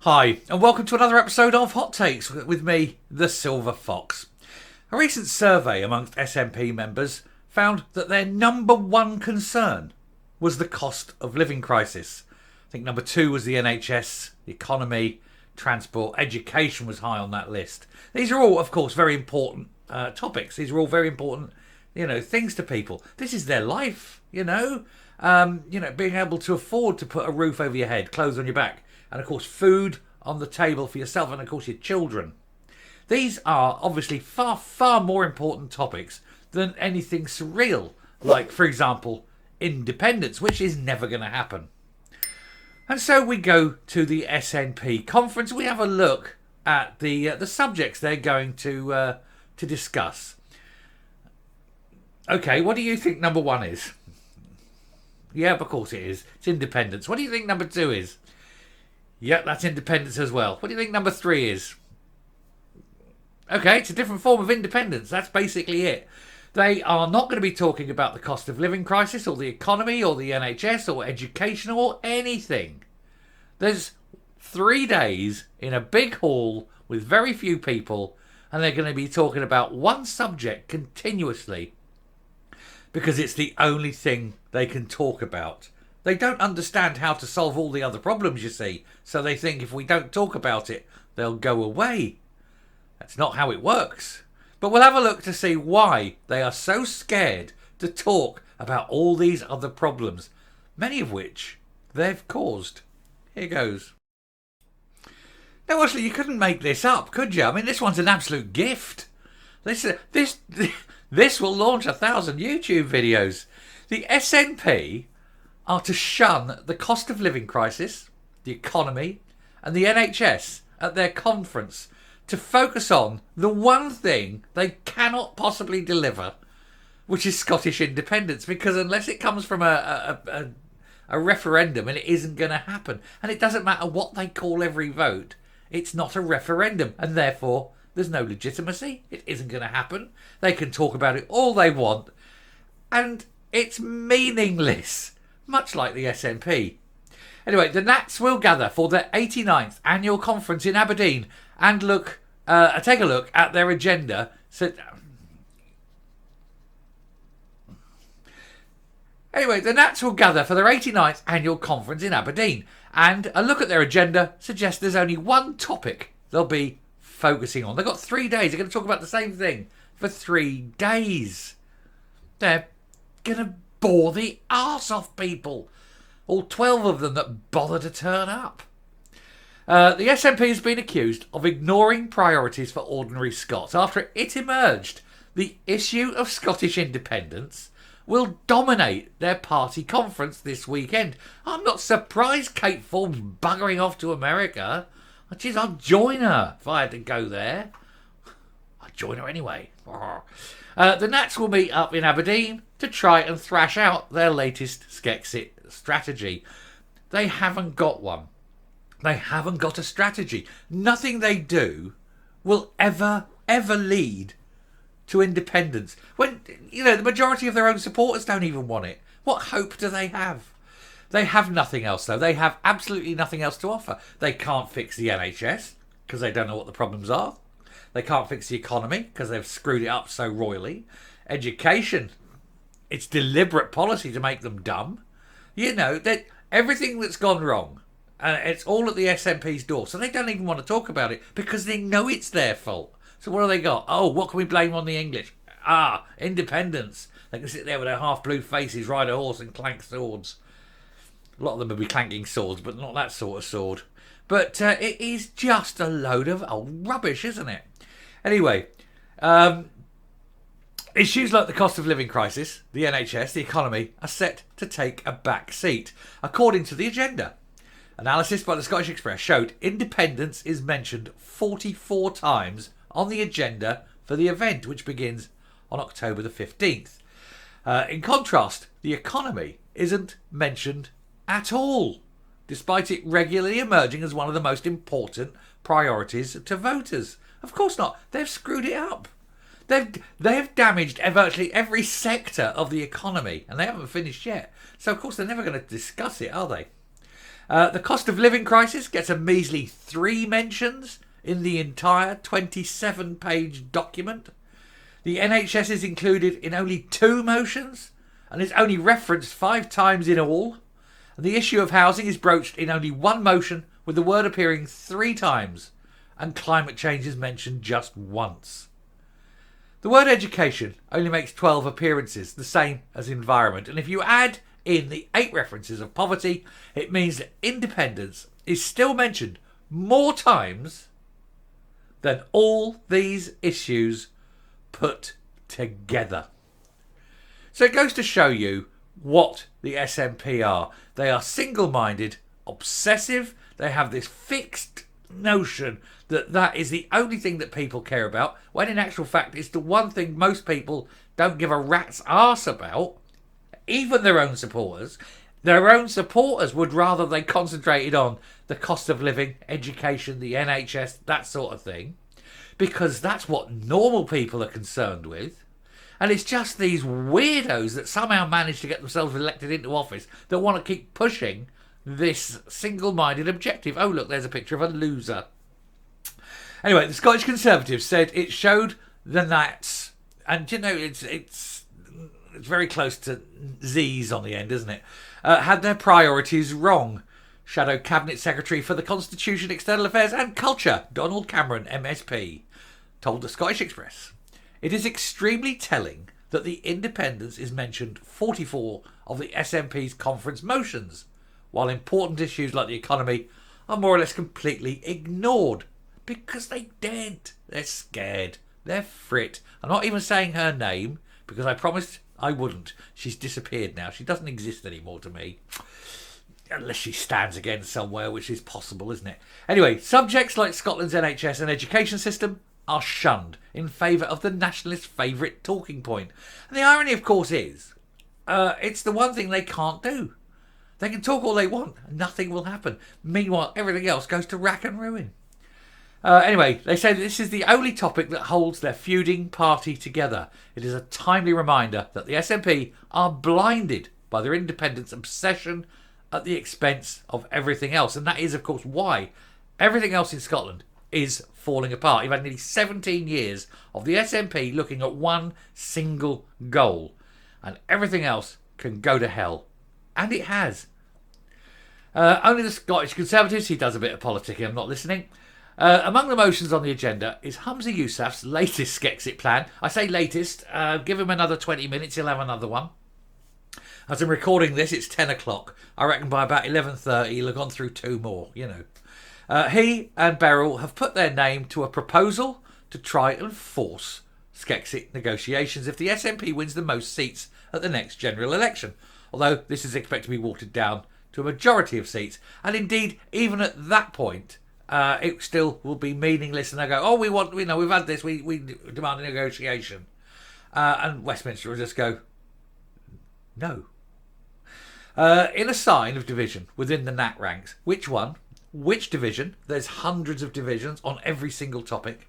Hi, and welcome to another episode of Hot Takes with me, the Silver Fox. A recent survey amongst SNP members found that their number one concern was the cost of living crisis. I think number two was the NHS, the economy, transport, education was high on that list. These are all, of course, very important topics. These are all very important, things to people. This is their life, being able to afford to put a roof over your head, clothes on your back, and of course food on the table for yourself and of course your children. These are obviously far, far more important topics than anything surreal, like, for example, independence, which is never going to happen. And so we go to the SNP Conference. We have a look at the subjects they're going to discuss. Okay, what do you think number one is? Yeah, of course it is. It's independence. What do you think number two is? Yep, that's independence as well. What do you think number three is? Okay, it's a different form of independence. That's basically it. They are not going to be talking about the cost of living crisis or the economy or the NHS or education or anything. There's 3 days in a big hall with very few people, and they're going to be talking about one subject continuously because it's the only thing they can talk about. They don't understand how to solve all the other problems, you see, so they think if we don't talk about it, they'll go away. That's not how it works. But we'll have a look to see why they are so scared to talk about all these other problems, many of which they've caused. Here goes. Now, actually, you couldn't make this up, could you? I mean, this one's an absolute gift. This will launch 1,000 YouTube videos. The SNP are to shun the cost of living crisis, the economy, and the NHS at their conference to focus on the one thing they cannot possibly deliver, which is Scottish independence, because unless it comes from a referendum, and it isn't going to happen, and it doesn't matter what they call every vote, it's not a referendum, and therefore there's no legitimacy. It isn't going to happen. They can talk about it all they want, and it's meaningless. Much like the SNP. Anyway, the Nats will gather for their 89th annual conference in Aberdeen and take a look at their agenda. Anyway, the Nats will gather for their 89th annual conference in Aberdeen, and a look at their agenda suggests there's only one topic they'll be focusing on. They've got 3 days. They're going to talk about the same thing for 3 days. They're going to bore the arse off people. All 12 of them that bother to turn up. The SNP has been accused of ignoring priorities for ordinary Scots after it emerged the issue of Scottish independence will dominate their party conference this weekend. I'm not surprised Kate Forbes buggering off to America. Geez, I'd join her if I had to go there. I'd join her anyway. The Nats will meet up in Aberdeen to try and thrash out their latest Skexit strategy. They haven't got one. They haven't got a strategy. Nothing they do will ever lead to independence. When, the majority of their own supporters don't even want it. What hope do they have? They have nothing else, though. They have absolutely nothing else to offer. They can't fix the NHS because they don't know what the problems are. They can't fix the economy because they've screwed it up so royally. Education, it's deliberate policy to make them dumb. That everything that's gone wrong, and it's all at the SNP's door. So they don't even want to talk about it because they know it's their fault. So what do they got? Oh, what can we blame on the English? Independence. They can sit there with their half blue faces, ride a horse and clank swords. A lot of them will be clanking swords, but not that sort of sword. But it is just a load of old rubbish, isn't it? Anyway, issues like the cost of living crisis, the NHS, the economy are set to take a back seat, according to the agenda. Analysis by the Scottish Express showed independence is mentioned 44 times on the agenda for the event, which begins on October the 15th. In contrast, the economy isn't mentioned at all, despite it regularly emerging as one of the most important priorities to voters. Of course not. They've screwed it up. They've damaged virtually every sector of the economy, and they haven't finished yet. So, of course, they're never going to discuss it, are they? The cost of living crisis gets a measly 3 mentions in the entire 27-page document. The NHS is included in only 2 motions and is only referenced 5 times in all. And the issue of housing is broached in only 1 motion, with the word appearing 3 times, and climate change is mentioned just once. The word education only makes 12 appearances, the same as environment, and if you add in the 8 references of poverty, it means that independence is still mentioned more times than all these issues put together. So it goes to show you what the SNP are. They are single-minded, obsessive. They have this fixed notion that that is the only thing that people care about, when in actual fact it's the one thing most people don't give a rat's arse about, even their own supporters. Their own supporters would rather they concentrated on the cost of living, education, the NHS, that sort of thing, because that's what normal people are concerned with. And it's just these weirdos that somehow manage to get themselves elected into office that want to keep pushing this single-minded objective. Oh, look, there's a picture of a loser. Anyway, the Scottish Conservatives said it showed the Nats, and you know, it's very close to Z's on the end, isn't it? Had their priorities wrong. Shadow Cabinet Secretary for the Constitution, External Affairs and Culture, Donald Cameron, MSP, told the Scottish Express, "It is extremely telling that the independence is mentioned 44 of the SNP's conference motions, while important issues like the economy are more or less completely ignored. Because they daren't. They're scared. They're frit. I'm not even saying her name, because I promised I wouldn't. She's disappeared now. She doesn't exist anymore to me. Unless she stands again somewhere, which is possible, isn't it? Anyway, subjects like Scotland's NHS and education system are shunned in favour of the nationalist favourite talking point. And the irony, of course, is it's the one thing they can't do. They can talk all they want, and nothing will happen. Meanwhile, everything else goes to rack and ruin. Anyway, they say that this is the only topic that holds their feuding party together. It is a timely reminder that the SNP are blinded by their independence obsession at the expense of everything else. And that is, of course, why everything else in Scotland is falling apart. You've had nearly 17 years of the SNP looking at one single goal, and everything else can go to hell. And it has. Only the Scottish Conservatives, he does a bit of politicking, I'm not listening. Among the motions on the agenda is Humza Yousaf's latest Skexit plan. I say latest, give him another 20 minutes, he'll have another one. As I'm recording this, it's 10 o'clock. I reckon by about 11:30 he'll have gone through 2 more, you know. He and Beryl have put their name to a proposal to try and force Skexit negotiations if the SNP wins the most seats at the next general election. Although this is expected to be watered down to a majority of seats. And indeed, even at that point, it still will be meaningless. And they go, oh, we've had this, we demand a negotiation. And Westminster will just go, no. In a sign of division within the Nat ranks, which one? Which division? There's hundreds of divisions on every single topic.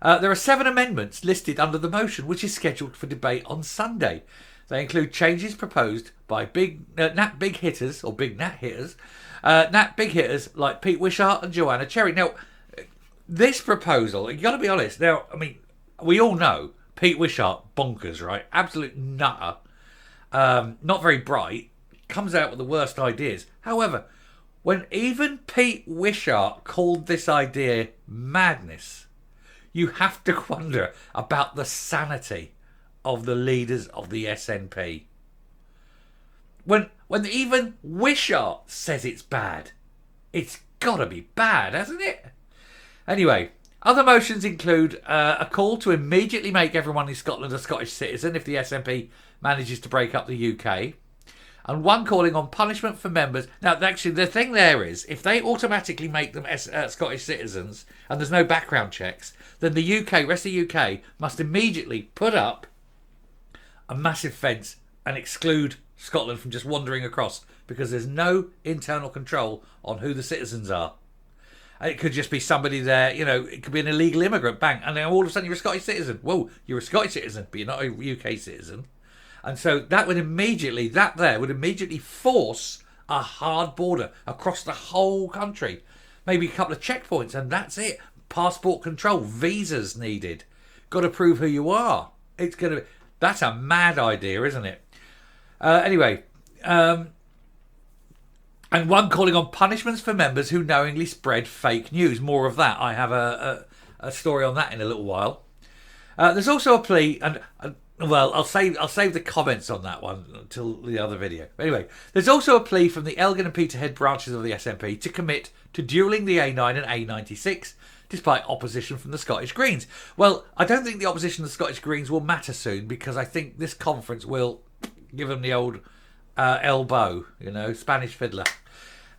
There are 7 amendments listed under the motion, which is scheduled for debate on Sunday. They include changes proposed by Nat big hitters like Pete Wishart and Joanna Cherry. Now, this proposal, you got to be honest. Now, I mean, we all know Pete Wishart, bonkers, right? Absolute nutter. Not very bright. Comes out with the worst ideas. However, when even Pete Wishart called this idea madness, you have to wonder about the sanity of the leaders of the SNP. When even Wishart says it's bad, it's got to be bad, hasn't it? Anyway, other motions include a call to immediately make everyone in Scotland a Scottish citizen if the SNP manages to break up the UK, and one calling on punishment for members. Now, actually, the thing there is, if they automatically make them Scottish citizens and there's no background checks, then the rest of the UK must immediately put up a massive fence and exclude Scotland from just wandering across, because there's no internal control on who the citizens are. And it could just be somebody there, it could be an illegal immigrant, bang, and then all of a sudden you're a Scottish citizen. Whoa, you're a Scottish citizen, but you're not a UK citizen. And so that would immediately force A hard border across the whole country. Maybe a couple of checkpoints and that's it. Passport control, visas needed. Got to prove who you are. That's a mad idea, isn't it? Anyway, and one calling on punishments for members who knowingly spread fake news. More of that. I have a story on that in a little while. There's also a plea, and well, I'll save the comments on that one until the other video. Anyway, there's also a plea from the Elgin and Peterhead branches of the SNP to commit to dualling the A9 and A96, despite opposition from the Scottish Greens. Well, I don't think the opposition of the Scottish Greens will matter soon, because I think this conference will give them the old elbow, Spanish fiddler.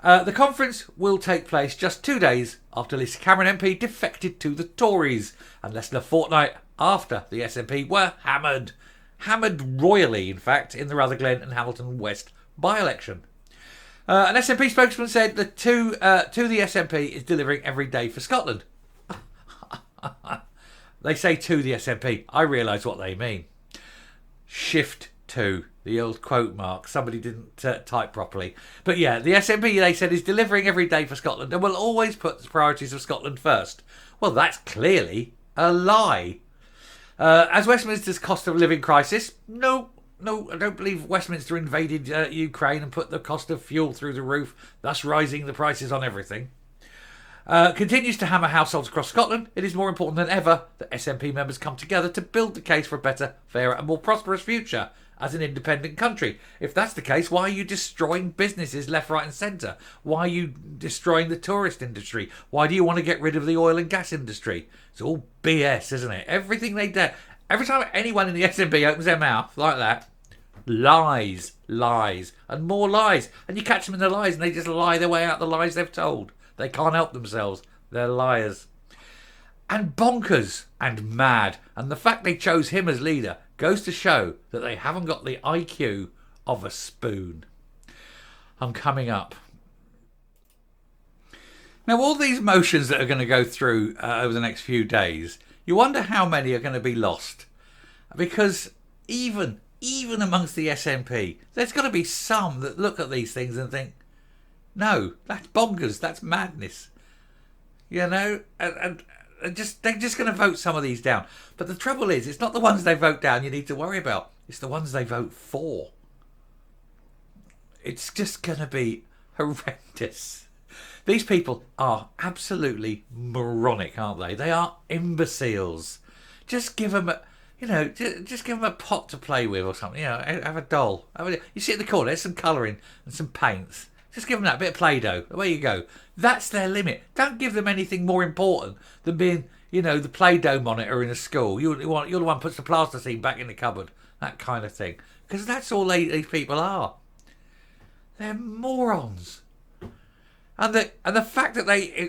The conference will take place just 2 days after Lisa Cameron MP defected to the Tories, and less than a fortnight after the SNP were hammered royally, in fact, in the Rutherglen and Hamilton West by-election. An SNP spokesman said that to the SNP is delivering every day for Scotland. They say to the SNP. I realise what they mean. Shift to, the old quote mark. Somebody didn't type properly. But yeah, the SNP, they said, is delivering every day for Scotland and will always put the priorities of Scotland first. Well, that's clearly a lie. As Westminster's cost of living crisis, no, I don't believe Westminster invaded Ukraine and put the cost of fuel through the roof, thus rising the prices on everything. Continues to hammer households across Scotland. It is more important than ever that SNP members come together to build the case for a better, fairer and more prosperous future as an independent country. If that's the case, why are you destroying businesses left, right and centre? Why are you destroying the tourist industry? Why do you want to get rid of the oil and gas industry? It's all BS, isn't it? Everything they do. Every time anyone in the SNP opens their mouth like that, lies, and more lies. And you catch them in the lies and they just lie their way out the lies they've told. They can't help themselves. They're liars. And bonkers and mad. And the fact they chose him as leader goes to show that they haven't got the IQ of a spoon. I'm coming up. Now, all these motions that are going to go through over the next few days, you wonder how many are going to be lost. Because even amongst the SNP, there's got to be some that look at these things and think, no, that's bonkers, that's madness. And they're just going to vote some of these down. But the trouble is, it's not the ones they vote down you need to worry about. It's the ones they vote for. It's just going to be horrendous. These people are absolutely moronic, aren't they? They are imbeciles. Just give them just give them a pot to play with or something. Have a doll. You sit in the corner, there's some colouring and some paints. Just give them that bit of Play-Doh. Away you go. That's their limit. Don't give them anything more important than being, the Play-Doh monitor in a school. You're the one who puts the plasticine back in the cupboard. That kind of thing. Because that's all these people are. They're morons. And the fact that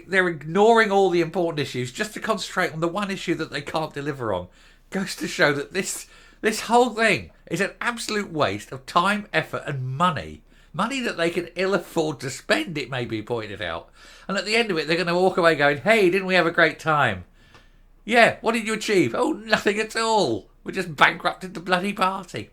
they're ignoring all the important issues just to concentrate on the one issue that they can't deliver on goes to show that this whole thing is an absolute waste of time, effort and money. Money that they can ill afford to spend, it may be pointed out. And at the end of it, they're going to walk away going, hey, didn't we have a great time? Yeah, what did you achieve? Oh, nothing at all. We just bankrupted the bloody party.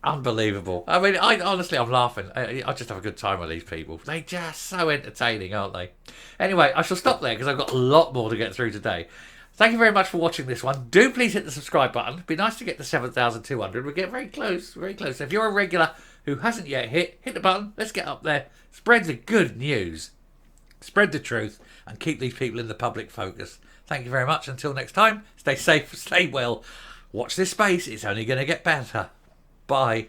Unbelievable. I mean, I'm laughing. I just have a good time with these people. They're just so entertaining, aren't they? Anyway, I shall stop there because I've got a lot more to get through today. Thank you very much for watching this one. Do please hit the subscribe button. It'd be nice to get to 7,200. We're getting very close, very close. So if you're a regular who hasn't yet hit the button. Let's get up there. Spread the good news. Spread the truth and keep these people in the public focus. Thank you very much. Until next time, stay safe, stay well. Watch this space. It's only going to get better. Bye.